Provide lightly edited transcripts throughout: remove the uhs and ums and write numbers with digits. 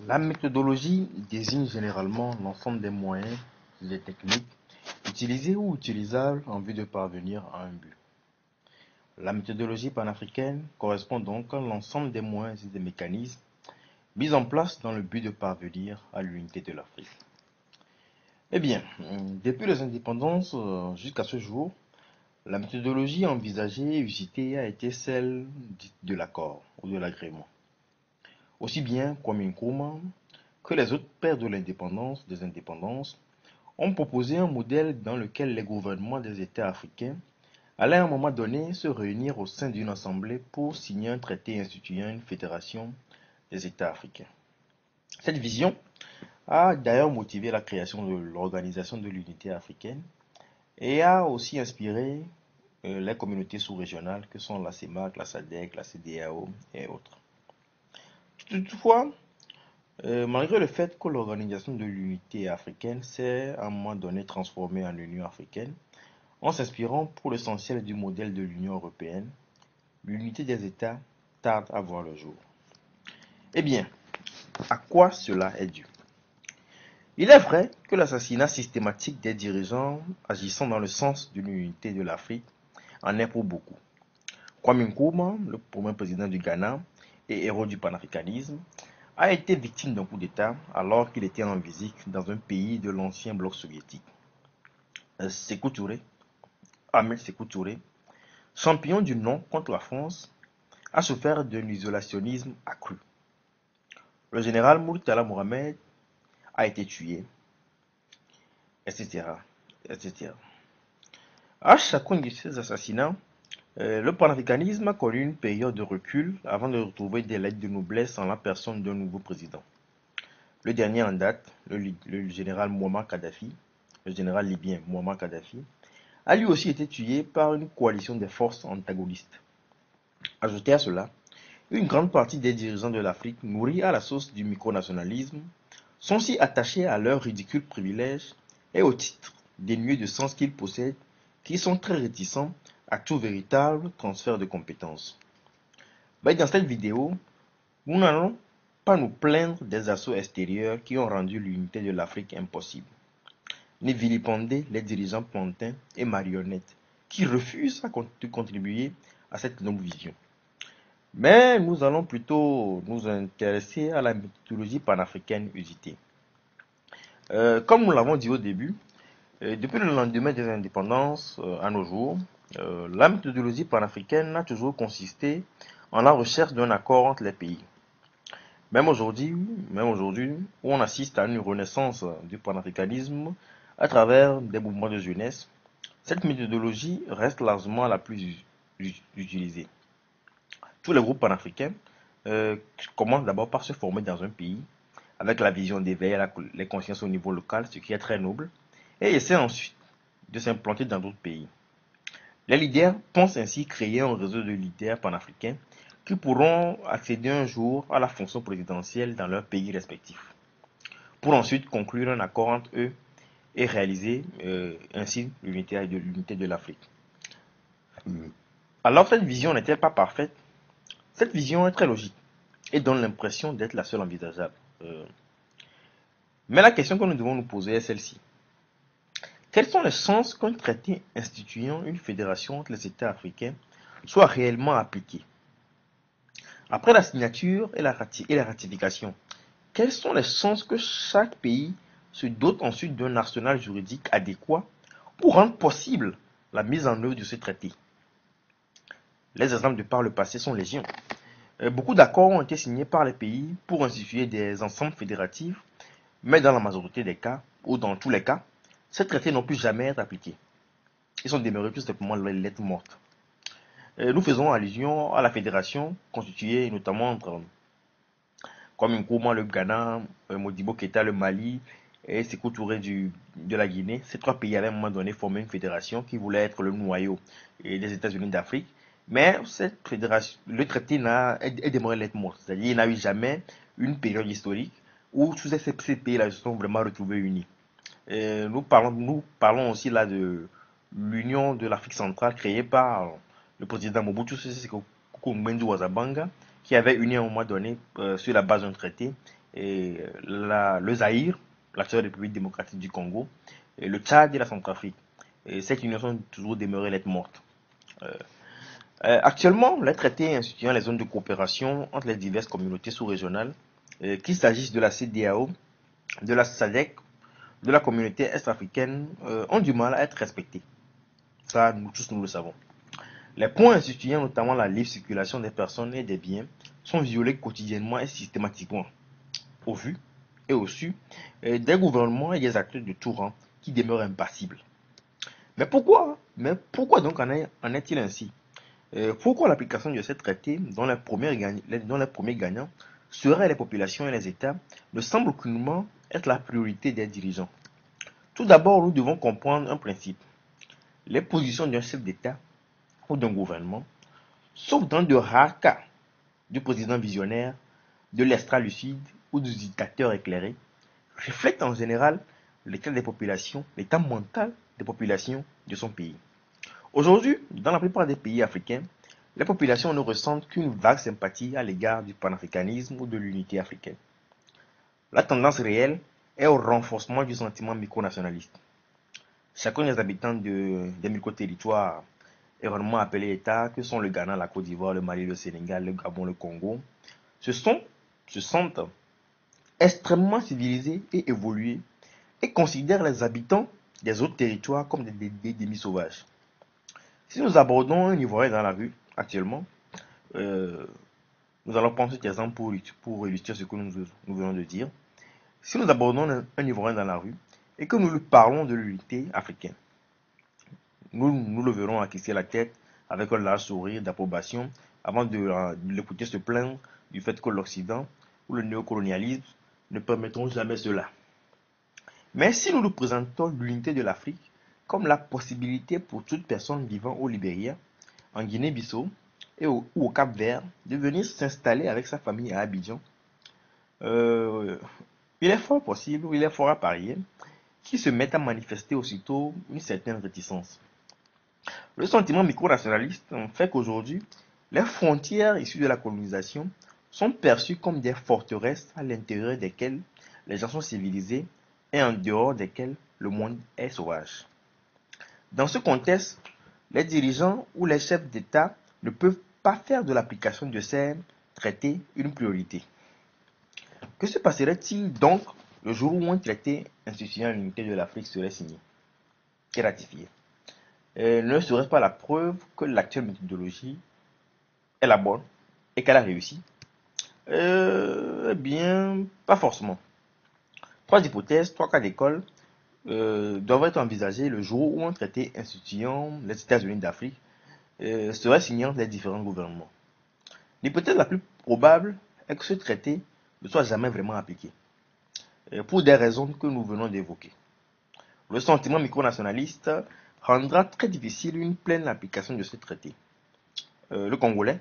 La méthodologie désigne généralement l'ensemble des moyens et des techniques utilisés ou utilisables en vue de parvenir à un but. La méthodologie panafricaine correspond donc à l'ensemble des moyens et des mécanismes mis en place dans le but de parvenir à l'unité de l'Afrique. Eh bien, depuis les indépendances jusqu'à ce jour, la méthodologie envisagée et usitée a été celle dite de l'accord ou de l'agrément. Aussi bien Kwame Nkrumah que les autres pères de l'indépendance, des indépendances, ont proposé un modèle dans lequel les gouvernements des États africains allaient à un moment donné se réunir au sein d'une assemblée pour signer un traité instituant une fédération des États africains. Cette vision a d'ailleurs motivé la création de l'Organisation de l'Unité africaine et a aussi inspiré les communautés sous-régionales que sont la CEMAC, la SADC, la CEDEAO et autres. Toutefois, malgré le fait que l'Organisation de l'Unité africaine s'est à un moment donné transformée en Union africaine, en s'inspirant pour l'essentiel du modèle de l'Union européenne, l'unité des États tarde à voir le jour. Eh bien, à quoi cela est dû? Il est vrai que l'assassinat systématique des dirigeants agissant dans le sens de l'unité de l'Afrique en est pour beaucoup. Kwame Nkrumah, le premier président du Ghana et héros du panafricanisme, a été victime d'un coup d'État alors qu'il était en visite dans un pays de l'ancien bloc soviétique. Sékou Touré, Ahmed Sékou Touré, champion du non contre la France, a souffert d'un isolationnisme accru. Le général Murtala Mohamed a été tué, etc., etc. À chacun de ces assassinats, le panafricanisme a connu une période de recul avant de retrouver des lettres de noblesse en la personne d'un nouveau président. Le dernier en date, le général Muammar Kadhafi, le général libyen Muammar Kadhafi, a lui aussi été tué par une coalition des forces antagonistes. Ajoutez à cela, une grande partie des dirigeants de l'Afrique, nourris à la sauce du micronationalisme, sont si attachés à leurs ridicules privilèges et au titre dénué de sens qu'ils possèdent qu'ils sont très réticents à tout véritable transfert de compétences. Dans cette vidéo, nous n'allons pas nous plaindre des assauts extérieurs qui ont rendu l'unité de l'Afrique impossible, ni vilipender les dirigeants pantins et marionnettes qui refusent de contribuer à cette noble vision. Mais nous allons plutôt nous intéresser à la méthodologie panafricaine usitée. Comme nous l'avons dit au début, depuis le lendemain des indépendances à nos jours, la méthodologie panafricaine a toujours consisté en la recherche d'un accord entre les pays. Même aujourd'hui, où on assiste à une renaissance du panafricanisme à travers des mouvements de jeunesse, cette méthodologie reste largement la plus utilisée. Tous les groupes panafricains commencent d'abord par se former dans un pays, avec la vision d'éveiller les consciences au niveau local, ce qui est très noble, et essaient ensuite de s'implanter dans d'autres pays. Les leaders pensent ainsi créer un réseau de leaders panafricains qui pourront accéder un jour à la fonction présidentielle dans leur pays respectif, pour ensuite conclure un accord entre eux et réaliser ainsi l'unité de l'Afrique. Alors cette vision n'est-elle pas parfaite? Cette vision est très logique et donne l'impression d'être la seule envisageable. Mais la question que nous devons nous poser est celle-ci. Quelles sont les chances qu'un traité instituant une fédération entre les États africains soit réellement appliqué? Après la signature et la ratification, quelles sont les chances que chaque pays se dote ensuite d'un arsenal juridique adéquat pour rendre possible la mise en œuvre de ce traité? Les exemples de par le passé sont légion. Beaucoup d'accords ont été signés par les pays pour instituer des ensembles fédératifs, mais dans la majorité des cas, ou dans tous les cas, ces traités n'ont pu jamais être appliqués. Ils sont demeurés tout simplement les lettres mortes. Nous faisons allusion à la fédération constituée notamment entre Kwame Nkrumah, le Ghana, Modibo Keïta, le Mali et Sékou Touré de la Guinée. Ces trois pays avaient à un moment donné formé une fédération qui voulait être le noyau des États-Unis d'Afrique. Mais cette fédération, le traité est demeuré lettre morte. C'est-à-dire qu'il n'y a eu jamais une période historique où tous ces pays-là se sont vraiment retrouvés unis. Nous parlons aussi là de l'Union de l'Afrique centrale créée par le président Mobutu Sese Seko Ngbendu Wazabanga, qui avait uni à un moment donné sur la base d'un traité le Zaïre, l'actuelle République démocratique du Congo, et le Tchad et la Centrafrique. Et cette union sont toujours demeurées lettres mortes. Actuellement, les traités instituant les zones de coopération entre les diverses communautés sous-régionales, qu'il s'agisse de la CEDEAO, de la SADC, de la communauté est-africaine, ont du mal à être respectés. Ça, nous tous, nous le savons. Les points instituant notamment la libre circulation des personnes et des biens sont violés quotidiennement et systématiquement, au vu et au su des gouvernements et des acteurs de tout rang qui demeurent impassibles. Mais pourquoi donc en est-il ainsi? Pourquoi l'application de ces traités, dont les premiers gagnants seraient les populations et les États, ne semble aucunement être la priorité des dirigeants? Tout d'abord, nous devons comprendre un principe. Les positions d'un chef d'État ou d'un gouvernement, sauf dans de rares cas du président visionnaire, de l'extra-lucide ou du dictateur éclairé, reflètent en général l'état des populations, l'état mental des populations de son pays. Aujourd'hui, dans la plupart des pays africains, les populations ne ressentent qu'une vague sympathie à l'égard du panafricanisme ou de l'unité africaine. La tendance réelle est au renforcement du sentiment micronationaliste. Chacun des habitants des micro-territoires erronément appelés États, que sont le Ghana, la Côte d'Ivoire, le Mali, le Sénégal, le Gabon, le Congo, se sentent extrêmement civilisés et évolués et considèrent les habitants des autres territoires comme des demi-sauvages. Si nous abordons un Ivoirien dans la rue actuellement, euh, nous allons prendre cet exemple pour illustrer ce que nous venons de dire. Si nous abordons un Ivoirien dans la rue et que nous lui parlons de l'unité africaine, nous le verrons acquiescer la tête avec un large sourire d'approbation avant de l'écouter se plaindre du fait que l'Occident ou le néocolonialisme ne permettront jamais cela. Mais si nous nous présentons l'unité de l'Afrique comme la possibilité pour toute personne vivant au Libéria, en Guinée-Bissau ou au Cap-Vert de venir s'installer avec sa famille à Abidjan, euh, il est fort possible, ou il est fort à parier, qu'ils se mettent à manifester aussitôt une certaine réticence. Le sentiment micronationaliste fait qu'aujourd'hui, les frontières issues de la colonisation sont perçues comme des forteresses à l'intérieur desquelles les gens sont civilisés et en dehors desquelles le monde est sauvage. Dans ce contexte, les dirigeants ou les chefs d'État ne peuvent pas faire de l'application de ces traités une priorité. Que se passerait-il donc le jour où un traité instituant l'unité de l'Afrique serait signé et ratifié? Ne serait-ce pas la preuve que l'actuelle méthodologie est la bonne et qu'elle a réussi? Eh bien, pas forcément. Trois hypothèses, trois cas d'école doivent être envisagés le jour où un traité instituant les États-Unis d'Afrique serait signé entre les différents gouvernements. L'hypothèse la plus probable est que ce traité ne soit jamais vraiment appliqué, pour des raisons que nous venons d'évoquer. Le sentiment micronationaliste rendra très difficile une pleine application de ce traité. Le Congolais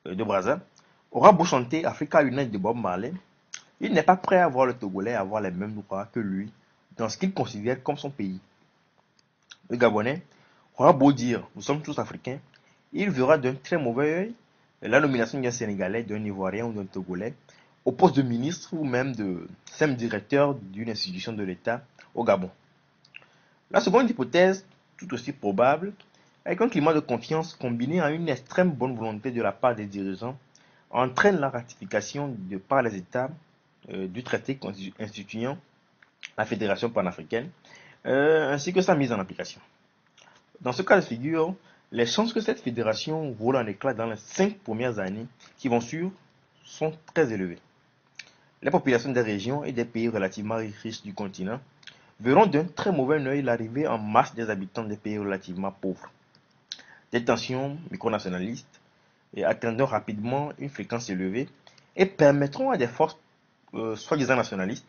de Brazza aura beau chanter Africa Unite de Bob Marley, il n'est pas prêt à voir le Togolais avoir les mêmes droits que lui dans ce qu'il considère comme son pays. Le Gabonais aura beau dire nous sommes tous africains, il verra d'un très mauvais œil la nomination d'un Sénégalais, d'un Ivoirien ou d'un Togolais au poste de ministre ou même de simple directeur d'une institution de l'État au Gabon. La seconde hypothèse, tout aussi probable, est qu'un climat de confiance combiné à une extrême bonne volonté de la part des dirigeants entraîne la ratification par les États du traité instituant la Fédération panafricaine, ainsi que sa mise en application. Dans ce cas de figure, les chances que cette fédération vole en éclats dans les 5 premières années qui vont suivre sont très élevées. Les populations des régions et des pays relativement riches du continent verront d'un très mauvais œil l'arrivée en masse des habitants des pays relativement pauvres. Des tensions micronationalistes atteindront rapidement une fréquence élevée et permettront à des forces soi-disant nationalistes,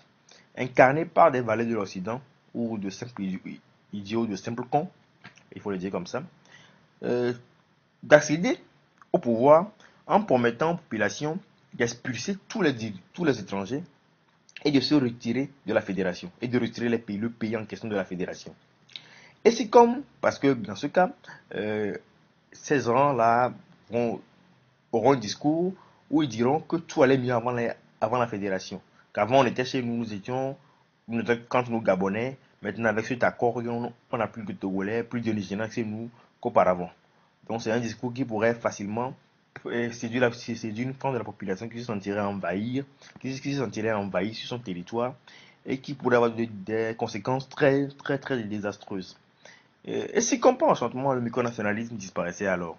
incarnées par des valets de l'Occident ou de simples idiots, de simples cons, il faut le dire comme ça, d'accéder au pouvoir en permettant aux populations d'expulser tous les étrangers et de se retirer de la fédération et de retirer le pays en question de la fédération. Et c'est comme, parce que dans ce cas, ces gens-là auront un discours où ils diront que tout allait mieux avant la fédération. Qu'avant on était chez nous, nous étions quand nous Gabonais. Maintenant avec cet accord, on n'a plus de Togolais, plus de Nigériens chez nous qu'auparavant. Donc c'est un discours qui pourrait facilement séduire une frange de la population qui se sentirait envahir, qui se sentirait envahie sur son territoire et qui pourrait avoir des conséquences très très très désastreuses. Et si comme par enchantement le micronationalisme disparaissait alors?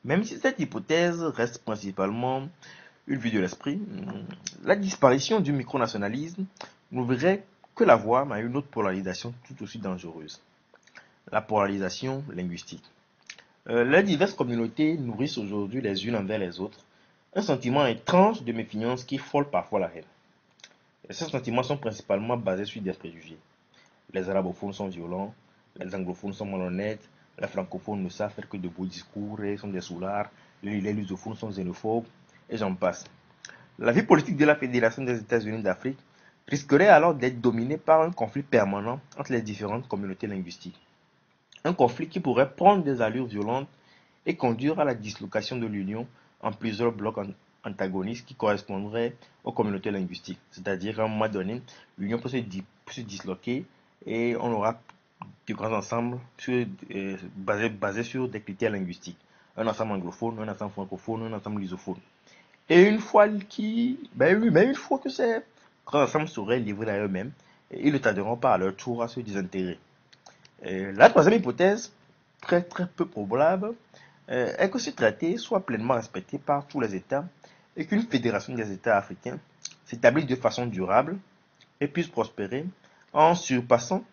Même si cette hypothèse reste principalement une vue de l'esprit, la disparition du micronationalisme n'ouvrirait que la voie à une autre polarisation tout aussi dangereuse, la polarisation linguistique. Les diverses communautés nourrissent aujourd'hui les unes envers les autres un sentiment étrange de méfiance qui frôle parfois la haine. Et ces sentiments sont principalement basés sur des préjugés. Les arabophones sont violents, les anglophones sont malhonnêtes, les francophones ne savent faire que de beaux discours et sont des soulards, les lusophones sont xénophobes, et j'en passe. La vie politique de la Fédération des États-Unis d'Afrique risquerait alors d'être dominée par un conflit permanent entre les différentes communautés linguistiques. Un conflit qui pourrait prendre des allures violentes et conduire à la dislocation de l'Union en plusieurs blocs antagonistes qui correspondraient aux communautés linguistiques. C'est-à-dire qu'à un moment donné, l'Union peut se disloquer et on aura de grands ensembles basés sur des critères linguistiques. Un ensemble anglophone, un ensemble francophone, un ensemble lusophone. Et une fois que ces grands ensembles seraient livrés à eux-mêmes, ils ne tarderont pas à leur tour à se désintégrer. La troisième hypothèse, très très peu probable, est que ce traité soit pleinement respecté par tous les États et qu'une fédération des États africains s'établisse de façon durable et puisse prospérer en surpassant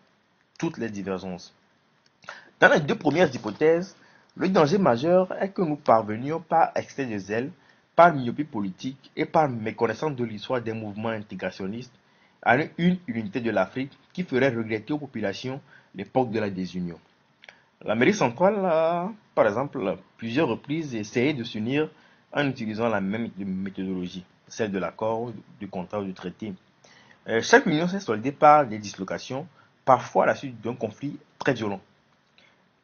toutes les divergences. Dans les deux premières hypothèses, le danger majeur est que nous parvenions par excès de zèle, par myopie politique et par méconnaissance de l'histoire des mouvements intégrationnistes à une unité de l'Afrique qui ferait regretter aux populations l'époque de la désunion. L'Amérique centrale a, par exemple, à plusieurs reprises essayé de s'unir en utilisant la même méthodologie, celle de l'accord, du contrat ou du traité. Chaque union s'est soldée par des dislocations, parfois à la suite d'un conflit très violent.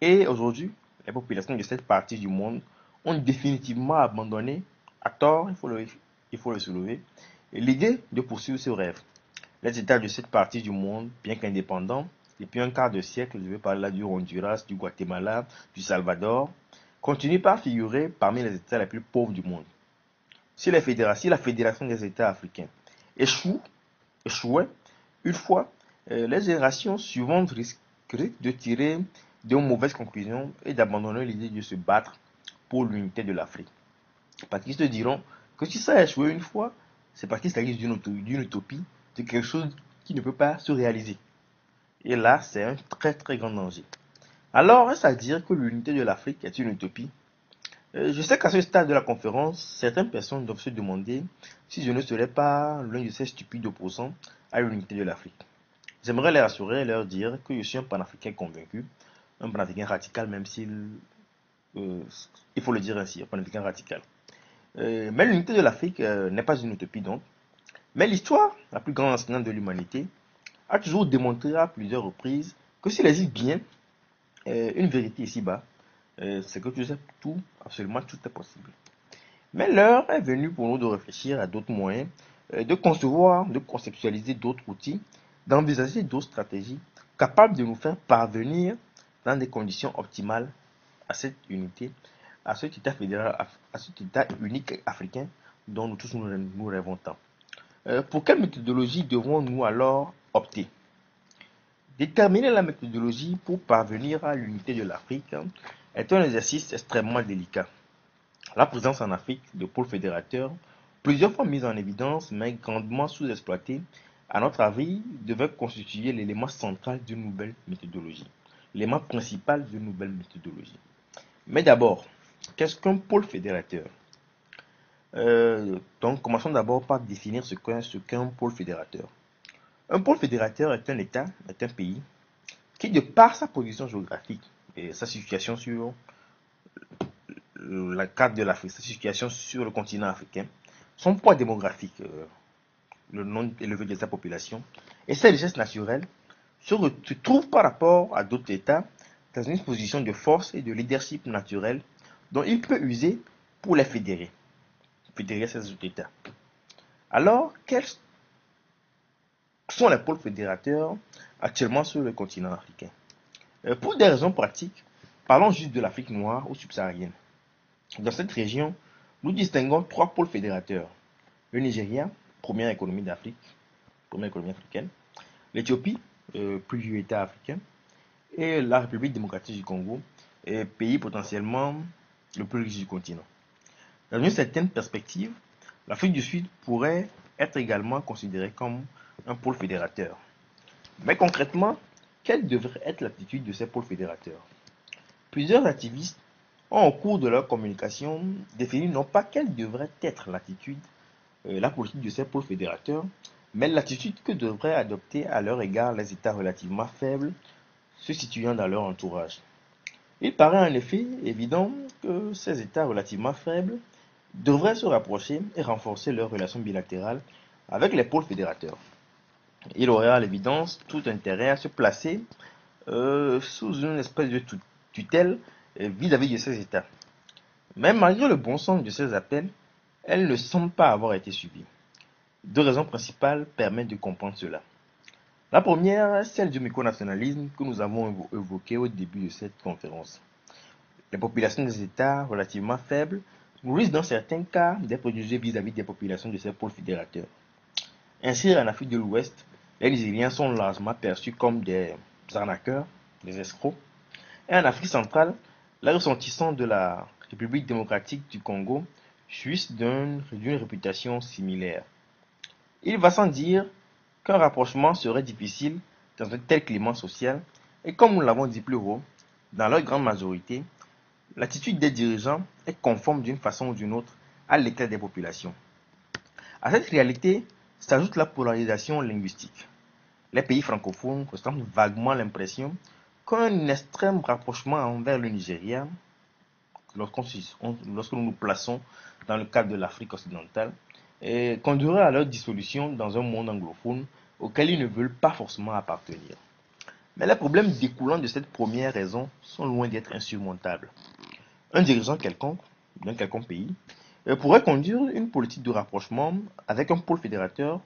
Et aujourd'hui, les populations de cette partie du monde ont définitivement abandonné, à tort, il faut le soulever, l'idée de poursuivre ce rêve. Les États de cette partie du monde, bien qu'indépendants, depuis un quart de siècle, je vais parler là du Honduras, du Guatemala, du Salvador, continuent par figurer parmi les États les plus pauvres du monde. Si la Fédération des États africains échouait, une fois, les générations suivantes risqueraient de tirer de mauvaises conclusions et d'abandonner l'idée de se battre pour l'unité de l'Afrique. Parce qu'ils se diront que si ça a échoué une fois, c'est parce qu'il s'agit d'une utopie, de quelque chose qui ne peut pas se réaliser. Et là, c'est un très très grand danger. Alors, est-ce à dire que l'unité de l'Afrique est une utopie? Je sais qu'à ce stade de la conférence, certaines personnes doivent se demander si je ne serais pas l'un de ces stupides opposants à l'unité de l'Afrique. J'aimerais les rassurer et leur dire que je suis un panafricain convaincu, un panafricain radical, même s'il il faut le dire ainsi, un panafricain radical. Mais l'unité de l'Afrique n'est pas une utopie donc. Mais l'histoire, la plus grande enseignante de l'humanité, a toujours démontré à plusieurs reprises que s'il existe bien une vérité ici-bas, c'est que tu sais tout, absolument tout est possible. Mais l'heure est venue pour nous de réfléchir à d'autres moyens, de concevoir, de conceptualiser d'autres outils, d'envisager d'autres stratégies capables de nous faire parvenir dans des conditions optimales à cette unité, à cet État fédéral, à cet État unique africain dont nous tous nous rêvons tant. Pour quelle méthodologie devons-nous alors opter? Déterminer la méthodologie pour parvenir à l'unité de l'Afrique est un exercice extrêmement délicat. La présence en Afrique de pôles fédérateurs, plusieurs fois mise en évidence mais grandement sous-exploitée, à notre avis, devait constituer l'élément central d'une nouvelle méthodologie, l'élément principal d'une nouvelle méthodologie. Mais d'abord, qu'est-ce qu'un pôle fédérateur? Donc, commençons d'abord par définir ce qu'est un pôle fédérateur. Un pôle fédérateur est un État, est un pays, qui, de par sa position géographique et sa situation sur la carte de l'Afrique, sa situation sur le continent africain, son poids démographique, le nombre élevé de sa population, et ses richesses naturelles, se trouve par rapport à d'autres États dans une position de force et de leadership naturel dont il peut user pour les fédérer ces autres États. Alors, quels sont les pôles fédérateurs actuellement sur le continent africain? Pour des raisons pratiques, parlons juste de l'Afrique noire ou subsaharienne. Dans cette région, nous distinguons trois pôles fédérateurs. Le Nigeria, première économie d'Afrique, première économie africaine. L'Éthiopie, plus vieux État africain. Et la République démocratique du Congo, pays potentiellement le plus riche du continent. Dans une certaine perspective, l'Afrique du Sud pourrait être également considérée comme un pôle fédérateur. Mais concrètement, quelle devrait être l'attitude de ces pôles fédérateurs? Plusieurs activistes ont, au cours de leur communication, défini non pas quelle devrait être l'attitude, la politique de ces pôles fédérateurs, mais l'attitude que devraient adopter à leur égard les États relativement faibles se situant dans leur entourage. Il paraît en effet évident que ces États relativement faibles devraient se rapprocher et renforcer leurs relations bilatérales avec les pôles fédérateurs. Il aurait à l'évidence tout intérêt à se placer sous une espèce de tutelle vis-à-vis de ces États. Mais malgré le bon sens de ces appels, elles ne semblent pas avoir été suivies. Deux raisons principales permettent de comprendre cela. La première, celle du micronationalisme que nous avons évoqué au début de cette conférence. Les populations des États relativement faibles nourrissent dans certains cas des préjugés vis-à-vis des populations de ces pôles fédérateurs. Ainsi, en Afrique de l'Ouest, les Nigériens sont largement perçus comme des arnaqueurs, des escrocs. Et en Afrique centrale, les ressortissants de la République démocratique du Congo jouissent d'une réputation similaire. Il va sans dire qu'un rapprochement serait difficile dans un tel climat social, et comme nous l'avons dit plus haut, dans leur grande majorité, l'attitude des dirigeants est conforme d'une façon ou d'une autre à l'état des populations. À cette réalité s'ajoute la polarisation linguistique. Les pays francophones ressentent vaguement l'impression qu'un extrême rapprochement envers le Nigeria, lorsque nous nous plaçons dans le cadre de l'Afrique occidentale, conduira à leur dissolution dans un monde anglophone auquel ils ne veulent pas forcément appartenir. Mais les problèmes découlant de cette première raison sont loin d'être insurmontables. Un dirigeant quelconque, d'un quelconque pays, pourrait conduire une politique de rapprochement avec un pôle fédérateur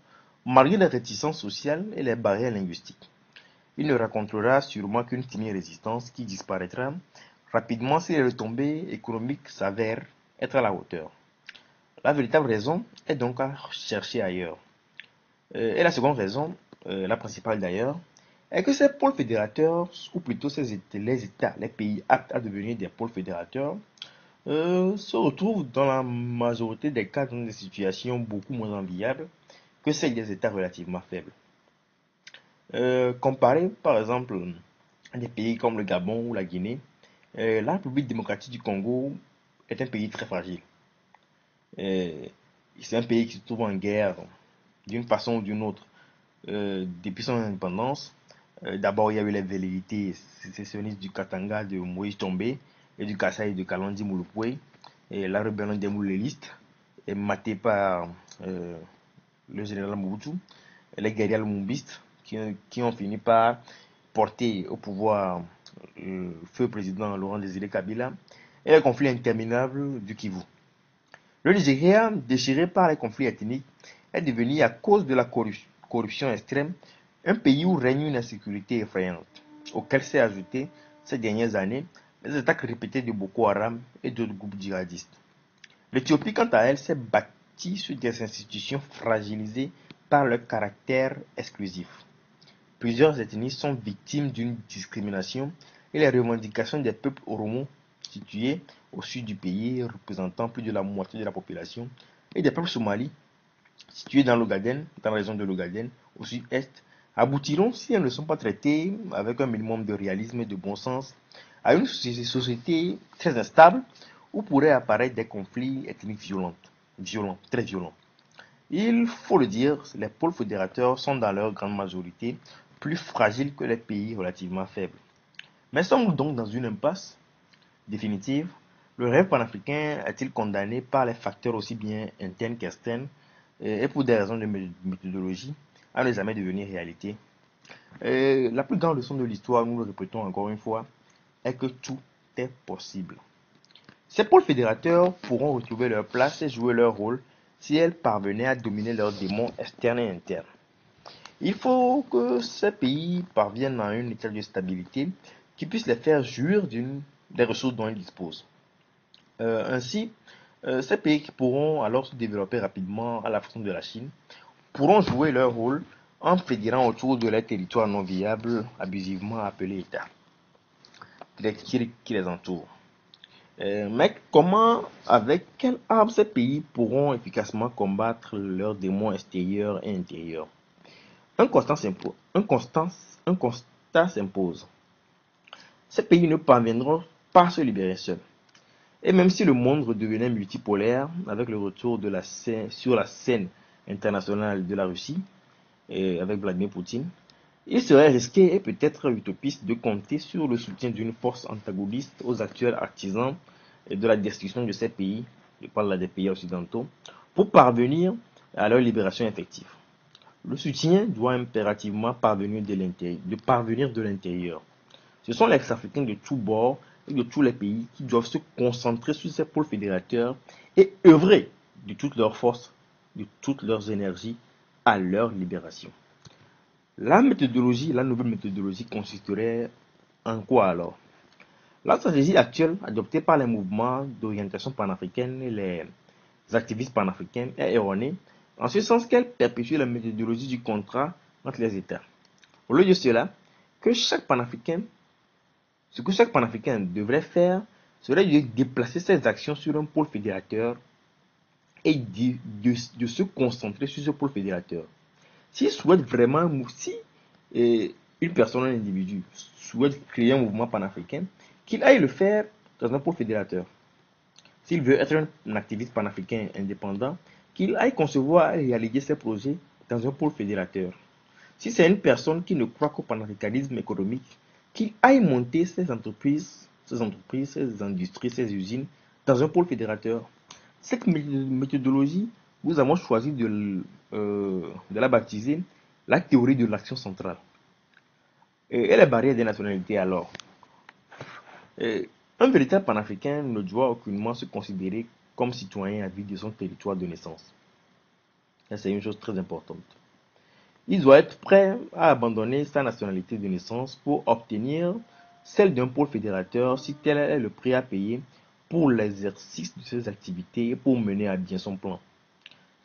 malgré les réticences sociales et les barrières linguistiques. Il ne rencontrera sûrement qu'une timide résistance qui disparaîtra rapidement si les retombées économiques s'avèrent être à la hauteur. La véritable raison est donc à chercher ailleurs. Et la seconde raison, la principale d'ailleurs, est que ces pôles fédérateurs, ou plutôt les États, les pays aptes à devenir des pôles fédérateurs, se retrouvent dans la majorité des cas dans des situations beaucoup moins enviables que celles des États relativement faibles. Comparé par exemple à des pays comme le Gabon ou la Guinée, la République démocratique du Congo est un pays très fragile. C'est un pays qui se trouve en guerre d'une façon ou d'une autre depuis son indépendance. D'abord, il y a eu les velléités sécessionnistes du Katanga de Moïse Tombé et du Kasaï de Kalandi Moulopoué. Et la rébellion des Moulélistes est matée par le général Mobutu, et les guerriers moumbistes qui ont fini par porter au pouvoir le feu président Laurent Désiré Kabila et les conflits interminables du Kivu. Le Nigeria, déchiré par les conflits ethniques, est devenu, à cause de la corruption extrême, un pays où règne une insécurité effrayante, auquel s'est ajouté ces dernières années les attaques répétées de Boko Haram et d'autres groupes djihadistes. L'Éthiopie, quant à elle, s'est bâtie sur des institutions fragilisées par leur caractère exclusif. Plusieurs ethnies sont victimes d'une discrimination et les revendications des peuples oromos situés au sud du pays, représentant plus de la moitié de la population, et des peuples somalis situés dans l'Ogaden, dans la région de l'Ogaden, au sud-est, aboutiront, si elles ne sont pas traitées avec un minimum de réalisme et de bon sens, à une société très instable où pourraient apparaître des conflits ethniques violents, très violents. Il faut le dire, les pôles fédérateurs sont dans leur grande majorité plus fragiles que les pays relativement faibles. Mais sommes-nous donc dans une impasse définitive? Le rêve panafricain est-il condamné par les facteurs aussi bien internes qu'externes et pour des raisons de méthodologie à ne jamais devenir réalité? La plus grande leçon de l'histoire, nous le répétons encore une fois, est que tout est possible. Ces pôles fédérateurs pourront retrouver leur place et jouer leur rôle si elles parvenaient à dominer leurs démons externes et internes. Il faut que ces pays parviennent à un état de stabilité qui puisse les faire jouir des ressources dont ils disposent. Ainsi, ces pays qui pourront alors se développer rapidement à la façon de la Chine pourront jouer leur rôle en fédérant autour de leurs territoires non viables, abusivement appelés États, qui les entourent. Mais comment, avec quelles armes ces pays pourront efficacement combattre leurs démons extérieurs et intérieurs? Un constat s'impose. Ces pays ne parviendront pas à se libérer seuls. Et même si le monde redevenait multipolaire avec le retour sur la scène internationale de la Russie, avec Vladimir Poutine, il serait risqué et peut-être utopiste de compter sur le soutien d'une force antagoniste aux actuels artisans de la destruction de ces pays, je parle là des pays occidentaux, pour parvenir à leur libération effective. Le soutien doit impérativement parvenir de l'intérieur. Ce sont les Africains de tous bords et de tous les pays qui doivent se concentrer sur ces pôles fédérateurs et œuvrer de toutes leurs forces, de toutes leurs énergies à leur libération. La nouvelle méthodologie consisterait en quoi alors? La stratégie actuelle adoptée par les mouvements d'orientation panafricaine et les activistes panafricains est erronée, en ce sens qu'elle perpétue la méthodologie du contrat entre les États. Au lieu de cela, ce que chaque panafricain devrait faire serait de déplacer ses actions sur un pôle fédérateur et de se concentrer sur ce pôle fédérateur. Si une personne, un individu, souhaite créer un mouvement panafricain, qu'il aille le faire dans un pôle fédérateur. S'il veut être un activiste panafricain indépendant, qu'il aille concevoir et réaliser ses projets dans un pôle fédérateur. Si c'est une personne qui ne croit qu'au panafricanisme économique, qu'il aille monter ses entreprises, ses industries, ses usines dans un pôle fédérateur. Cette méthodologie, nous avons choisi de la baptiser la théorie de l'action centrale. Et les barrières des nationalités alors. Un véritable panafricain ne doit aucunement se considérer comme citoyen à vie de son territoire de naissance. C'est une chose très importante. Il doit être prêt à abandonner sa nationalité de naissance pour obtenir celle d'un pôle fédérateur si tel est le prix à payer pour l'exercice de ses activités et pour mener à bien son plan.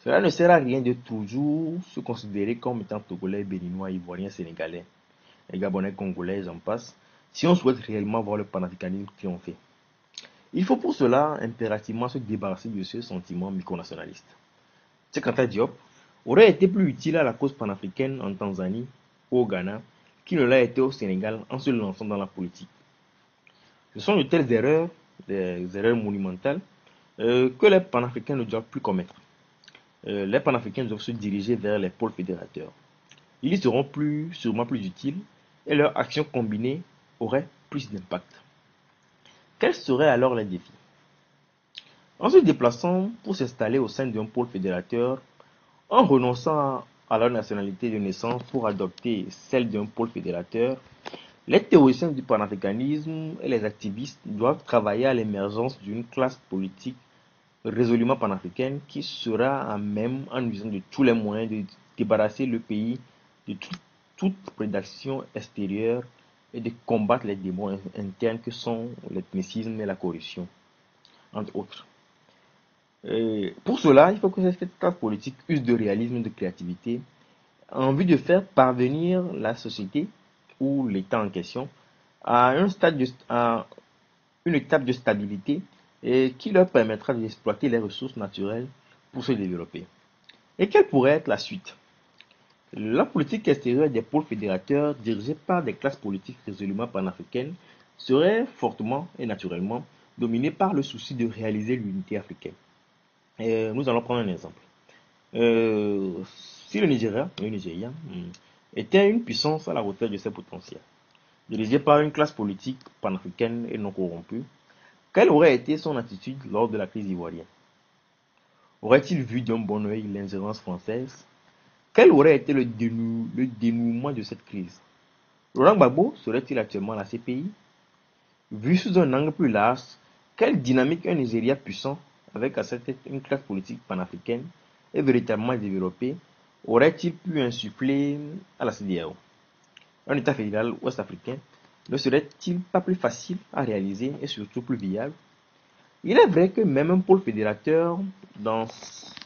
Cela ne sert à rien de toujours se considérer comme étant Togolais, Béninois, Ivoiriens, Sénégalais, et Gabonais, Congolais, j'en passe, si on souhaite réellement voir le panafricanisme triompher. Il faut pour cela impérativement se débarrasser de ce sentiment micronationaliste. Cheikh Anta Diop aurait été plus utile à la cause panafricaine en Tanzanie ou au Ghana qu'il ne l'a été au Sénégal en se lançant dans la politique. Ce sont de telles erreurs, des erreurs monumentales, que les panafricains ne doivent plus commettre. Les panafricains doivent se diriger vers les pôles fédérateurs. Ils y seront sûrement plus utiles et leur action combinée aurait plus d'impact. Quels seraient alors les défis? En se déplaçant pour s'installer au sein d'un pôle fédérateur, en renonçant à leur nationalité de naissance pour adopter celle d'un pôle fédérateur, les théoriciens du panafricanisme et les activistes doivent travailler à l'émergence d'une classe politique résolument panafricaine qui sera à même, en usant de tous les moyens, de débarrasser le pays de toute prédation extérieure et de combattre les démons internes que sont l'ethnicisme et la corruption, entre autres. Pour cela, il faut que cette classe politique use de réalisme et de créativité en vue de faire parvenir la société ou l'État en question à une étape de stabilité et qui leur permettra d'exploiter les ressources naturelles pour se développer. Et quelle pourrait être la suite? La politique extérieure des pôles fédérateurs dirigés par des classes politiques résolument panafricaines serait fortement et naturellement dominée par le souci de réaliser l'unité africaine. Nous allons prendre un exemple. Si le Nigeria était une puissance à la hauteur de ses potentiels, dirigée par une classe politique panafricaine et non corrompue, quelle aurait été son attitude lors de la crise ivoirienne? Aurait-il vu d'un bon œil l'ingérence française? Quel aurait été le dénouement de cette crise? Laurent Gbagbo serait-il actuellement à la CPI? Vu sous un angle plus large, quelle dynamique un Nigeria puissant, avec à sa tête une classe politique panafricaine, et véritablement développé, aurait-il pu insuffler à la CEDEAO? Un État fédéral ouest-africain ne serait-il pas plus facile à réaliser et surtout plus viable? Il est vrai que même un pôle fédérateur, dans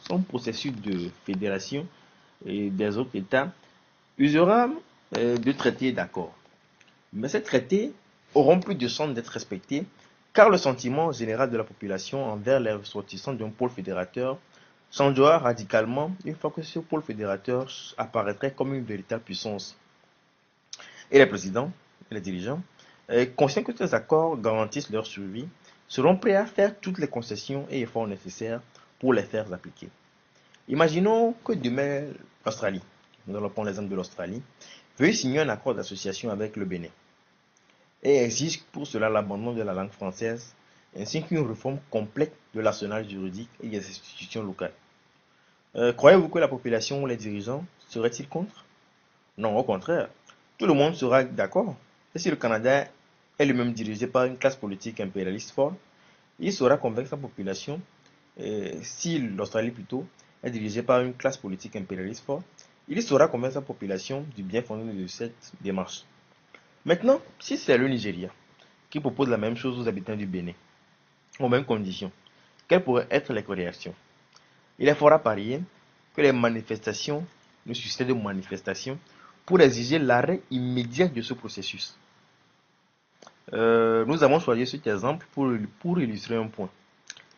son processus de fédération et des autres États, usera de traités et d'accords. Mais ces traités auront plus de chance d'être respectés car le sentiment général de la population envers les ressortissants d'un pôle fédérateur changera radicalement une fois que ce pôle fédérateur apparaîtrait comme une véritable puissance. Et les présidents et les dirigeants, conscients que ces accords garantissent leur survie, seront prêts à faire toutes les concessions et efforts nécessaires pour les faire appliquer. Imaginons que demain l'Australie, nous allons prendre l'exemple de l'Australie, veuille signer un accord d'association avec le Bénin et exige pour cela l'abandon de la langue française ainsi qu'une réforme complète de l'arsenal juridique et des institutions locales. Croyez-vous que la population ou les dirigeants seraient-ils contre? Non, au contraire. Tout le monde sera d'accord. Et si le Canada est lui-même dirigé par une classe politique impérialiste forte, il saura convaincre sa population. Si l'Australie plutôt est dirigée par une classe politique impérialiste forte, il saura convaincre sa population du bien fondé de cette démarche. Maintenant, si c'est le Nigeria qui propose la même chose aux habitants du Bénin, aux mêmes conditions, quelles pourraient être les réactions? Il est fort à parier que les manifestations ne suscitent de manifestations pour exiger l'arrêt immédiat de ce processus. Nous avons choisi cet exemple pour illustrer un point.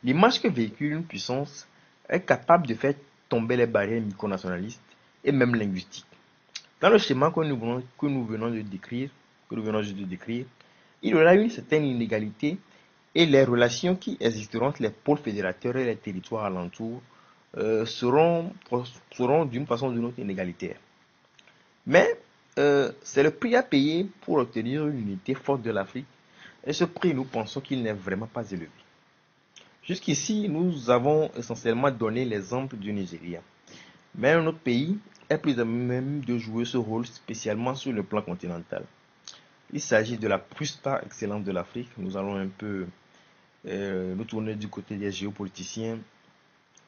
L'image que véhicule une puissance est capable de faire tomber les barrières micronationalistes et même linguistiques. Dans le schéma que nous venons de décrire, il y aura une certaine inégalité et les relations qui existeront entre les pôles fédérateurs et les territoires alentours seront d'une façon ou d'une autre inégalitaires. Mais c'est le prix à payer pour obtenir une unité forte de l'Afrique et ce prix, nous pensons qu'il n'est vraiment pas élevé. Jusqu'ici, nous avons essentiellement donné l'exemple du Nigeria. Mais un autre pays est plus à même de jouer ce rôle, spécialement sur le plan continental. Il s'agit de la plus part excellente de l'Afrique. Nous allons un peu nous tourner du côté des géopoliticiens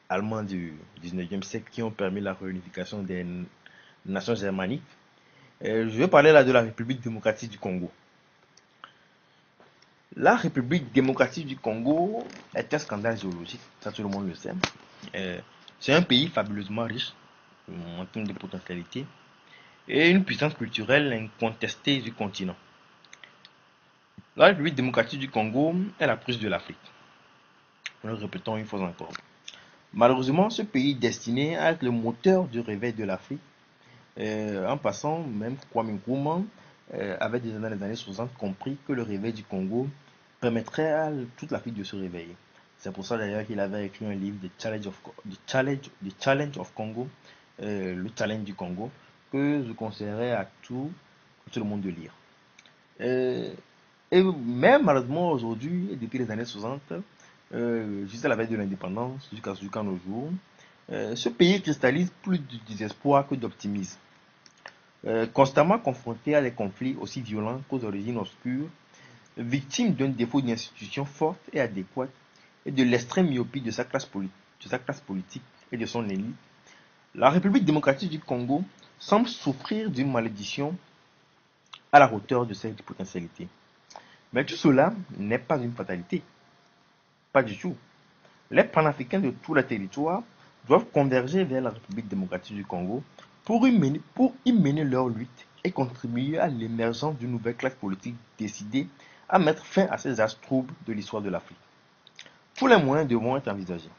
allemands du 19e siècle qui ont permis la réunification des nations germaniques. Je vais parler là de la République démocratique du Congo. La République démocratique du Congo est un scandale géologique, ça tout le monde le sait. C'est un pays fabuleusement riche en termes de potentialité et une puissance culturelle incontestée du continent. La République démocratique du Congo est la plus de l'Afrique. Nous le répétons une fois encore. Malheureusement, ce pays destiné à être le moteur du réveil de l'Afrique, en passant, même Kwame Nkrumah avait déjà dans les années 60 compris que le réveil du Congo permettrait à toute l'Afrique de se réveiller. C'est pour ça d'ailleurs qu'il avait écrit un livre, The Challenge of Congo, le challenge du Congo, que je conseillerais à tout le monde de lire. Et même malheureusement aujourd'hui, depuis les années 60, jusqu'à la veille de l'indépendance, jusqu'à nos jours, ce pays cristallise plus de désespoir que d'optimisme. Constamment confronté à des conflits aussi violents qu'aux origines obscures, victime d'un défaut d'institutions fortes et adéquates et de l'extrême myopie de sa classe politique et de son élite, la République démocratique du Congo semble souffrir d'une malédiction à la hauteur de ses potentialités. Mais tout cela n'est pas une fatalité. Pas du tout. Les panafricains de tout le territoire doivent converger vers la République démocratique du Congo pour y mener leur lutte et contribuer à l'émergence d'une nouvelle classe politique décidée à mettre fin à ces âges troubles de l'histoire de l'Afrique. Tous les moyens devront être envisagés.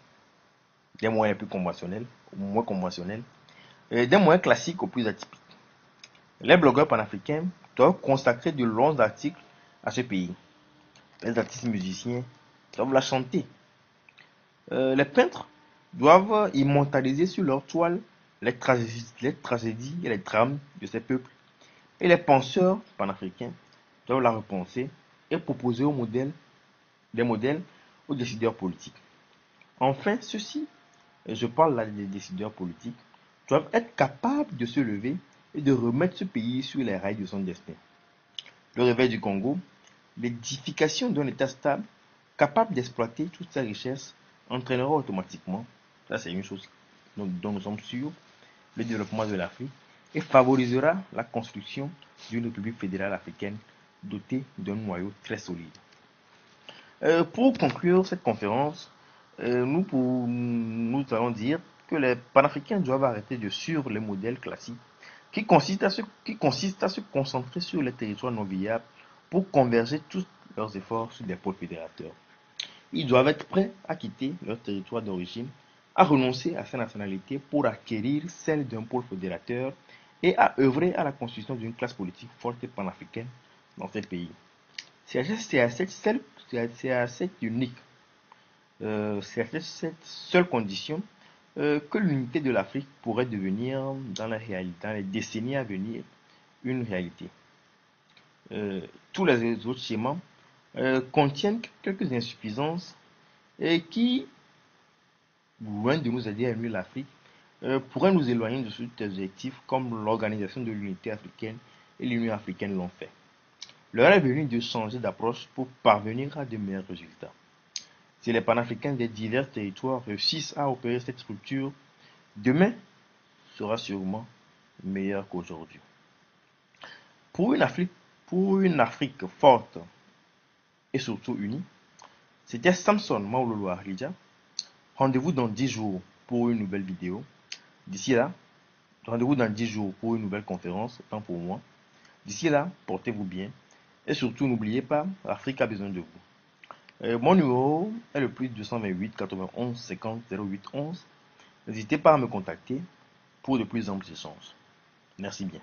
Des moyens plus conventionnels, ou moins conventionnels, et des moyens classiques aux plus atypiques. Les blogueurs panafricains doivent consacrer de longs articles à ce pays. Les artistes musiciens doivent la chanter. Les peintres doivent immortaliser sur leur toile les tragédies et les drames de ces peuples. Et les penseurs panafricains doivent la repenser et proposer des modèles aux décideurs politiques. Enfin, ceux-ci, et je parle là des décideurs politiques, doivent être capables de se lever et de remettre ce pays sur les rails de son destin. Le réveil du Congo, l'édification d'un État stable, capable d'exploiter toutes ses richesses, entraînera automatiquement, ça c'est une chose dont nous sommes sûrs, le développement de l'Afrique et favorisera la construction d'une République fédérale africaine dotée d'un noyau très solide. Pour conclure cette conférence, nous allons dire que les panafricains doivent arrêter de suivre les modèles classiques qui consistent à se concentrer sur les territoires non viables pour converger tous leurs efforts sur des pôles fédérateurs. Ils doivent être prêts à quitter leur territoire d'origine, à renoncer à sa nationalité pour acquérir celle d'un pôle fédérateur et à œuvrer à la constitution d'une classe politique forte et panafricaine dans ces pays. C'est à cette unique, c'est à cette seule condition que l'unité de l'Afrique pourrait devenir dans les décennies à venir une réalité. Tous les autres schémas contiennent quelques insuffisances et qui, loin de nous aider à unir l'Afrique, pourraient nous éloigner de cet objectif comme l'Organisation de l'Unité africaine et l'Union africaine l'ont fait. L'heure est venue de changer d'approche pour parvenir à de meilleurs résultats. Si les panafricains des divers territoires réussissent à opérer cette structure, demain sera sûrement meilleur qu'aujourd'hui. Pour une Afrique forte et surtout unie, c'était Samson Maoulolo Arlidja. Rendez-vous dans 10 jours pour une nouvelle vidéo. D'ici là, rendez-vous dans 10 jours pour une nouvelle conférence, tant pour moi. D'ici là, portez-vous bien. Et surtout, n'oubliez pas, l'Afrique a besoin de vous. Mon numéro est le plus 228 91 50 08 11. N'hésitez pas à me contacter pour de plus amples échanges. Merci bien.